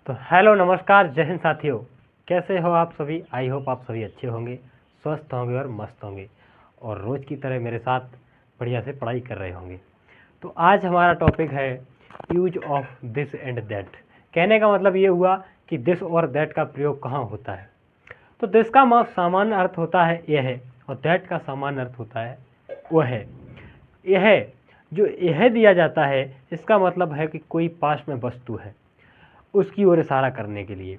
तो हेलो नमस्कार जय हिंद साथियों, कैसे हो आप सभी। आई होप आप सभी अच्छे होंगे, स्वस्थ होंगे और मस्त होंगे और रोज़ की तरह मेरे साथ बढ़िया से पढ़ाई कर रहे होंगे। तो आज हमारा टॉपिक है use of this and that. कहने का मतलब ये हुआ कि दिस और दैट का प्रयोग कहाँ होता है। तो दिस का सामान्य अर्थ होता है यह है और दैट का सामान्य अर्थ होता है वह है। यह जो यह दिया जाता है इसका मतलब है कि कोई पास में वस्तु है उसकी ओर इशारा करने के लिए,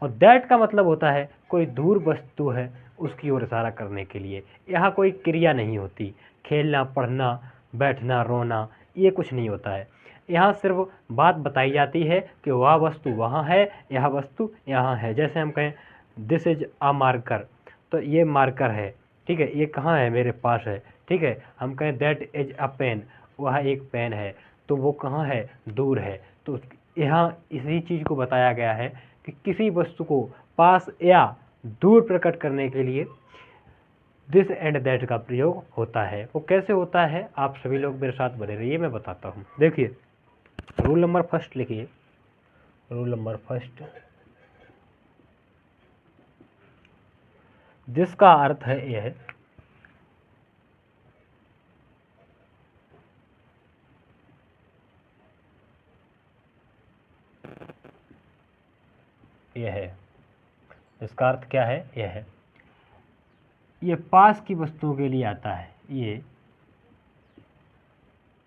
और दैट का मतलब होता है कोई दूर वस्तु है उसकी ओर इशारा करने के लिए। यहाँ कोई क्रिया नहीं होती, खेलना पढ़ना बैठना रोना ये कुछ नहीं होता है। यहाँ सिर्फ बात बताई जाती है कि वह वस्तु वहाँ है, यह वस्तु यहाँ है। जैसे हम कहें दिस इज अ मार्कर, तो ये मार्कर है, ठीक है, ये कहाँ है, मेरे पास है, ठीक है। हम कहें दैट इज अ पेन, वह एक पेन है, तो वो कहाँ है, दूर है। तो यहाँ इसी चीज़ को बताया गया है कि किसी वस्तु को पास या दूर प्रकट करने के लिए दिस एंड दैट का प्रयोग होता है। वो कैसे होता है आप सभी लोग मेरे साथ बने रहिए, मैं बताता हूँ। देखिए रूल नंबर फर्स्ट लिखिए, रूल नंबर फर्स्ट, जिसका अर्थ है यह है। इसका अर्थ क्या है, यह है। ये पास की वस्तुओं के लिए आता है, ये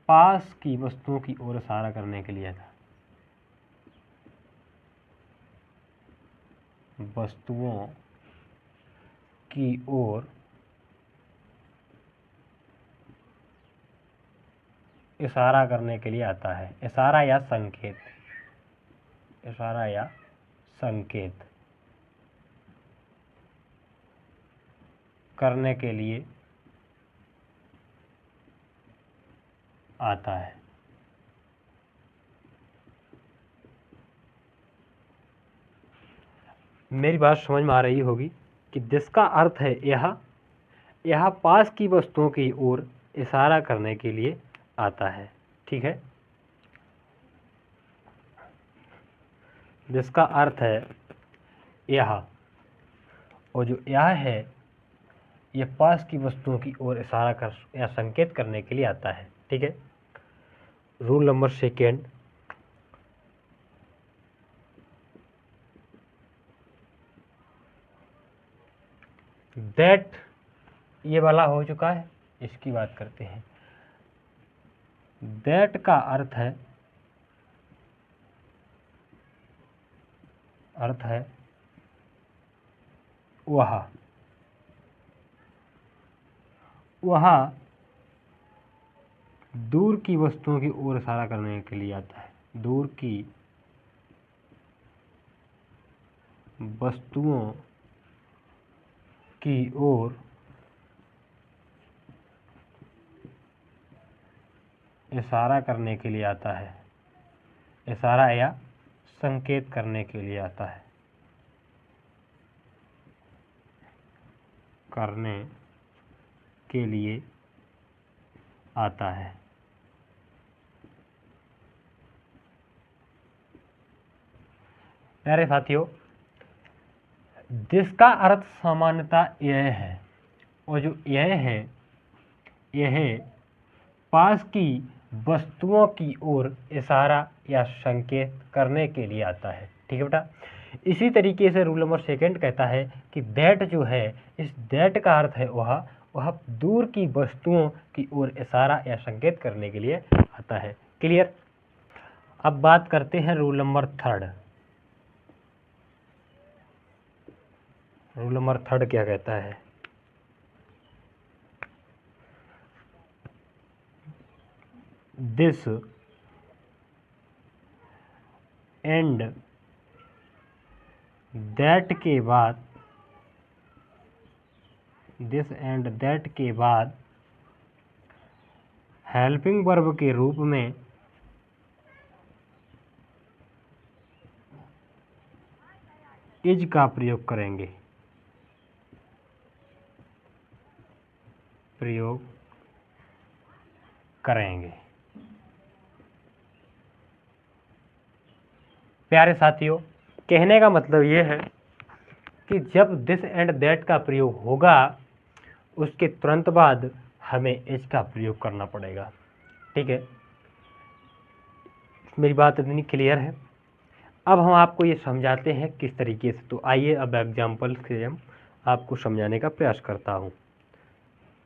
पास की वस्तुओं की ओर इशारा करने के लिए आता है। वस्तुओं की ओर इशारा करने के लिए आता है। इशारा या संकेत, इशारा या संकेत करने के लिए आता है। मेरी बात समझ में आ रही होगी कि जिसका अर्थ है यह पास की वस्तुओं की ओर इशारा करने के लिए आता है, ठीक है। जिसका अर्थ है यह, और जो यह है यह पास की वस्तुओं की ओर इशारा कर या संकेत करने के लिए आता है, ठीक है। रूल नंबर सेकेंड, दैट ये वाला हो चुका है, इसकी बात करते हैं। दैट का अर्थ है वह दूर की वस्तुओं की ओर इशारा करने के लिए आता है। दूर की वस्तुओं की ओर इशारा करने के लिए आता है। इशारा या संकेत करने के लिए आता है, करने के लिए आता है। प्यारे साथियों, जिसका अर्थ सामान्यतः यह है, और जो यह है यह पास की वस्तुओं की ओर इशारा या संकेत करने के लिए आता है, ठीक है बेटा। इसी तरीके से रूल नंबर सेकेंड कहता है कि दैट जो है, इस दैट का अर्थ है वह दूर की वस्तुओं की ओर इशारा या संकेत करने के लिए आता है। क्लियर। अब बात करते हैं rule number third. Rule number third क्या कहता है, दिस एंड दैट के बाद, दिस एंड दैट के बाद हेल्पिंग वर्ब के रूप में इज का प्रयोग करेंगे, प्यारे साथियों, कहने का मतलब ये है कि जब दिस एंड दैट का प्रयोग होगा उसके तुरंत बाद हमें इज का प्रयोग करना पड़ेगा। ठीक है, मेरी बात इतनी क्लियर है। अब हम आपको ये समझाते हैं किस तरीके से। तो आइए अब एग्जाम्पल से हम आपको समझाने का प्रयास करता हूँ।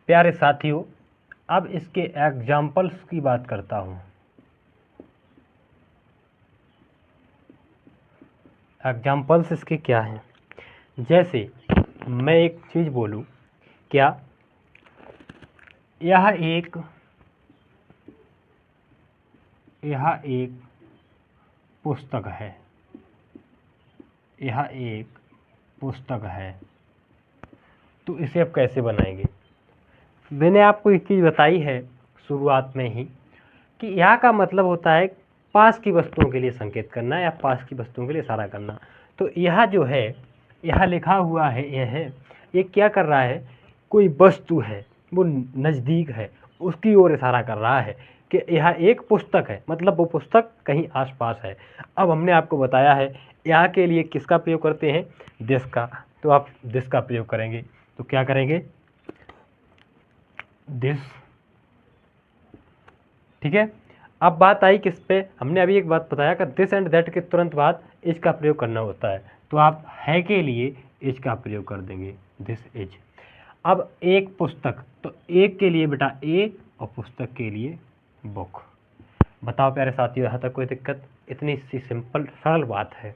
प्यारे साथियों, अब इसके एग्जाम्पल्स की बात करता हूँ। एग्जाम्पल्स इसके क्या हैं? जैसे मैं एक चीज़ बोलूँ, क्या यह एक पुस्तक है, यह एक पुस्तक है। तो इसे आप कैसे बनाएंगे? मैंने आपको एक चीज़ बताई है शुरुआत में ही कि यह का मतलब होता है पास की वस्तुओं के लिए संकेत करना या पास की वस्तुओं के लिए इशारा करना। तो यह जो है, यह लिखा हुआ है, ये क्या कर रहा है? कोई वस्तु है, वो नज़दीक है, उसकी ओर इशारा कर रहा है कि यह एक पुस्तक है, मतलब वो पुस्तक कहीं आसपास है। अब हमने आपको बताया है यहाँ के लिए किसका प्रयोग करते हैं? दिस का। तो आप दिस का प्रयोग करेंगे तो क्या करेंगे? दिस। ठीक है, अब बात आई किस पे? हमने अभी एक बात बताया कि दिस एंड दैट के तुरंत बाद इज का प्रयोग करना होता है। तो आप है के लिए इज का प्रयोग कर देंगे, दिस इज। अब एक पुस्तक, तो एक के लिए बेटा ए और पुस्तक के लिए बुक। बताओ प्यारे साथियों, यहाँ तक कोई दिक्कत? इतनी सी सिंपल सरल बात है,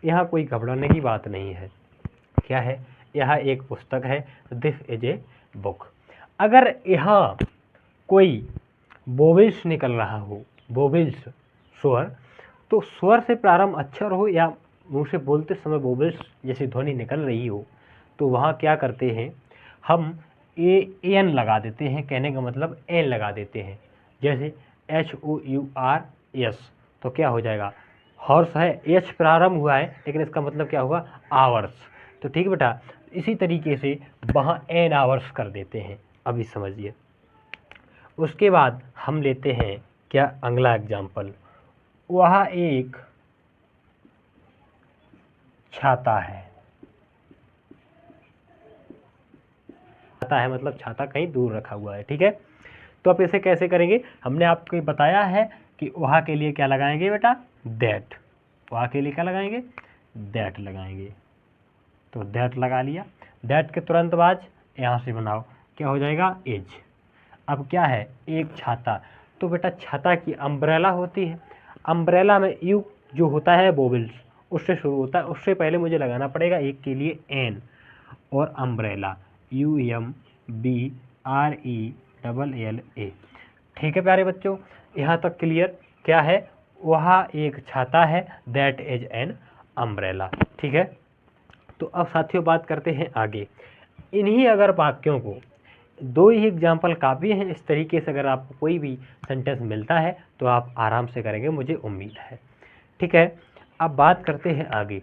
यहाँ कोई घबराने की बात नहीं है। क्या है? यह एक पुस्तक है, दिस इज ए बुक। अगर यहाँ कोई वोवेल्स निकल रहा हो, वोवेल्स स्वर, तो स्वर से प्रारंभ अक्षर हो या मुंह से बोलते समय वोवेल्स जैसी ध्वनि निकल रही हो, तो वहाँ क्या करते हैं? हम एन लगा देते हैं। कहने का मतलब एन लगा देते हैं। जैसे HOURS, तो क्या हो जाएगा? हॉर्स है, एच प्रारंभ हुआ है, लेकिन इसका मतलब क्या हुआ? आवर्स। तो ठीक बेटा, इसी तरीके से वहाँ एन आवर्स कर देते हैं। अभी समझिए। उसके बाद हम लेते हैं क्या अगला एग्जाम्पल? वह एक छाता है। छाता है मतलब छाता कहीं दूर रखा हुआ है। ठीक है, तो आप इसे कैसे करेंगे? हमने आपको बताया है कि वहाँ के लिए क्या लगाएंगे बेटा? दैट। वहाँ के लिए क्या लगाएंगे? दैट लगाएंगे। तो दैट लगा लिया। दैट के तुरंत बाद यहाँ से बनाओ, क्या हो जाएगा? एज। अब क्या है? एक छाता। तो बेटा छाता की अम्ब्रेला होती है। अम्ब्रेला में यू जो होता है वोवेल्स उससे शुरू होता है, उससे पहले मुझे लगाना पड़ेगा एक के लिए एन और अम्ब्रेला UMBRELLA। ठीक है प्यारे बच्चों, यहाँ तक क्लियर? क्या है? वह एक छाता है, दैट इज एन अम्ब्रेला। ठीक है, तो अब साथियों बात करते हैं आगे। इन्हीं अगर वाक्यों को, दो ही एग्जाम्पल काफ़ी हैं। इस तरीके से अगर आपको कोई भी सेंटेंस मिलता है तो आप आराम से करेंगे, मुझे उम्मीद है। ठीक है, अब बात करते हैं आगे।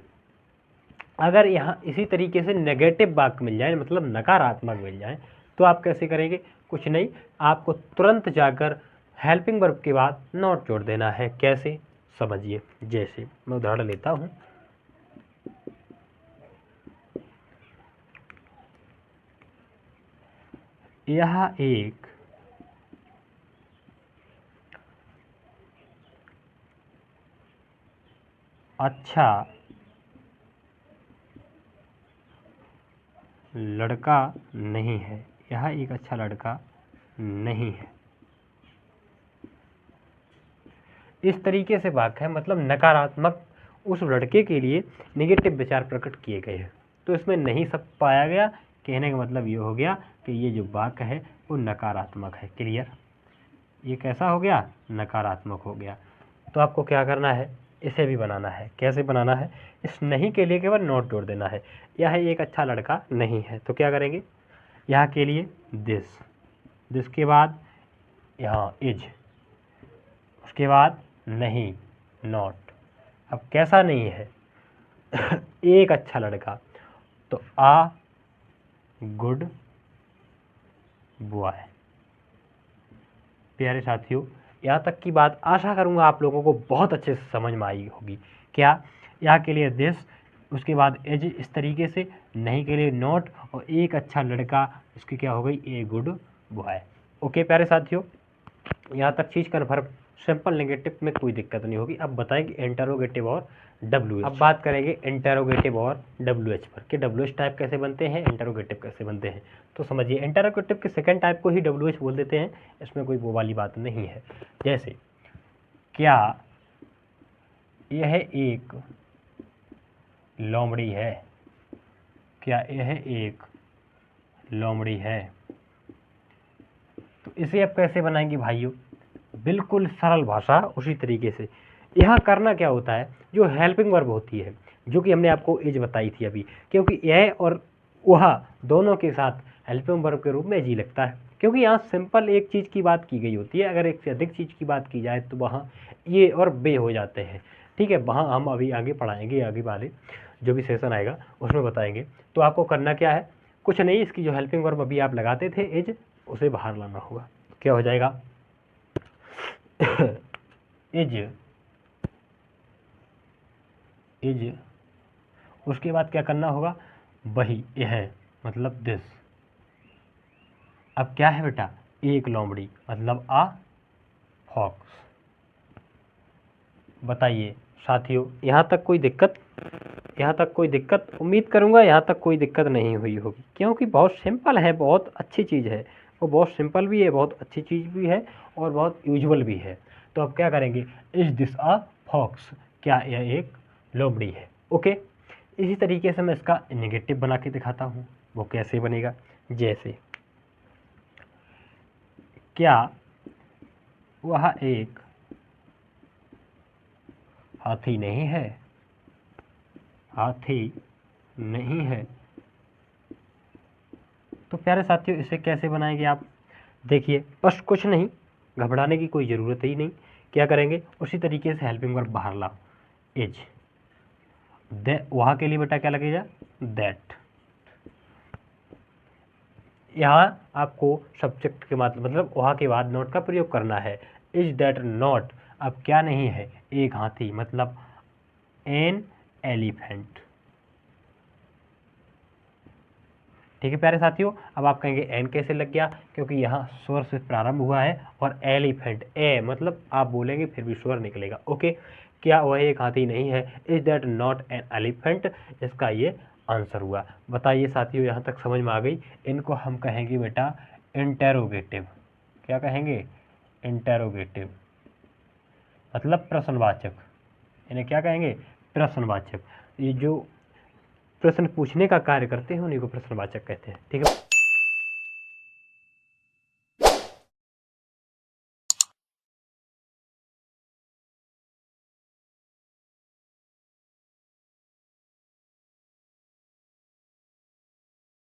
अगर यहाँ इसी तरीके से नेगेटिव वाक्य मिल जाए, मतलब नकारात्मक मिल जाए, तो आप कैसे करेंगे? कुछ नहीं, आपको तुरंत जाकर हेल्पिंग वर्ब के बाद नॉट जोड़ देना है। कैसे? समझिए। जैसे मैं उदाहरण लेता हूँ, यह एक अच्छा लड़का नहीं है। यह एक अच्छा लड़का नहीं है। इस तरीके से वाक्य है, मतलब नकारात्मक उस लड़के के लिए नेगेटिव विचार प्रकट किए गए हैं। तो इसमें नहीं सब पाया गया। कहने का मतलब ये हो गया कि ये जो वाक्य है वो नकारात्मक है। क्लियर? ये कैसा हो गया? नकारात्मक हो गया। तो आपको क्या करना है? इसे भी बनाना है। कैसे बनाना है? इस नहीं के लिए केवल नोट जोड़ देना है। यह एक अच्छा लड़का नहीं है, तो क्या करेंगे? यहाँ के लिए दिस, दिस के बाद यहाँ इज, उसके बाद नहीं, नॉट। अब कैसा नहीं है? एक अच्छा लड़का, तो आ गुड बॉय। प्यारे साथियों, यहाँ तक की बात आशा करूँगा आप लोगों को बहुत अच्छे से समझ में आई होगी। क्या यहाँ के लिए दिस, उसके बाद एज इस तरीके से, नहीं के लिए नॉट, और एक अच्छा लड़का, इसकी क्या हो गई, ए गुड बॉय। ओके प्यारे साथियों, यहाँ तक चीज़ कन्फर्म, सिंपल नेगेटिव में कोई दिक्कत नहीं होगी। अब बताएंगे इंटरोगेटिव और डब्ल्यू। अब बात करेंगे इंटरोगेटिव और डब्ल्यू एच पर, कि डब्ल्यू एच टाइप कैसे बनते हैं, इंटरोगेटिव कैसे बनते हैं। तो समझिए, इंटरोगेटिव के सेकंड टाइप को ही डब्ल्यू एच बोल देते हैं, इसमें कोई वो वाली बात नहीं है। जैसे क्या यह एक लोमड़ी है, क्या यह एक लोमड़ी है। तो इसे अब कैसे बनाएंगे भाइयों, बिल्कुल सरल भाषा उसी तरीके से। यहाँ करना क्या होता है, जो हेल्पिंग वर्ब होती है, जो कि हमने आपको एज बताई थी अभी, क्योंकि यह और वह दोनों के साथ हेल्पिंग वर्ब के रूप में जी लगता है, क्योंकि यहाँ सिंपल एक चीज़ की बात की गई होती है। अगर एक से अधिक चीज़ की बात की जाए तो वहाँ ये और बे हो जाते हैं। ठीक है, वहाँ हम अभी आगे पढ़ाएंगे, आगे वाले जो भी सेशन आएगा उसमें बताएंगे। तो आपको करना क्या है, कुछ नहीं, इसकी जो हेल्पिंग वर्ब अभी आप लगाते थे एज, उसे बाहर लाना होगा। क्या हो जाएगा, इज, उसके बाद क्या करना होगा, वही, यह मतलब दिस। अब क्या है बेटा, एक लोमड़ी मतलब आ फॉक्स। बताइए साथियों, यहाँ तक कोई दिक्कत, यहाँ तक कोई दिक्कत, उम्मीद करूँगा यहाँ तक कोई दिक्कत नहीं हुई होगी, क्योंकि बहुत सिंपल है, बहुत अच्छी चीज़ है, वो बहुत सिंपल भी है, बहुत अच्छी चीज़ भी है, और बहुत यूजुअल भी है। तो अब क्या करेंगे, इज दिस आ फॉक्स, क्या यह एक लोमड़ी है। ओके, इसी तरीके से मैं इसका नेगेटिव बना के दिखाता हूँ, वो कैसे बनेगा। जैसे क्या वह एक हाथी नहीं है, हाथी नहीं है। तो प्यारे साथियों, इसे कैसे बनाएंगे आप, देखिए बस कुछ नहीं, घबराने की कोई ज़रूरत ही नहीं। क्या करेंगे, उसी तरीके से हेल्पिंग वर्ब बाहर लाओ, इज, वहाँ के लिए बेटा क्या लगेगा, दैट। यहाँ आपको सब्जेक्ट के मतलब वहाँ के बाद नॉट का प्रयोग करना है। इज दैट नॉट, अब क्या नहीं है, एक हाथी मतलब एन एलिफेंट। ठीक है प्यारे साथियों, अब आप कहेंगे एन कैसे लग गया, क्योंकि यहाँ स्वर से प्रारंभ हुआ है, और एलिफेंट, ए मतलब आप बोलेंगे फिर भी स्वर निकलेगा। ओके, क्या वह एक हाथी नहीं है, is that not an elephant, इसका ये आंसर हुआ। बताइए साथियों, यहाँ तक समझ में आ गई। इनको हम कहेंगे बेटा इंटेरोगेटिव। क्या कहेंगे, इंटेरोगेटिव मतलब प्रश्नवाचक। इन्हें क्या कहेंगे, प्रश्नवाचक। ये जो प्रश्न पूछने का कार्य करते हैं उन्हीं को प्रश्नवाचक कहते हैं। ठीक है।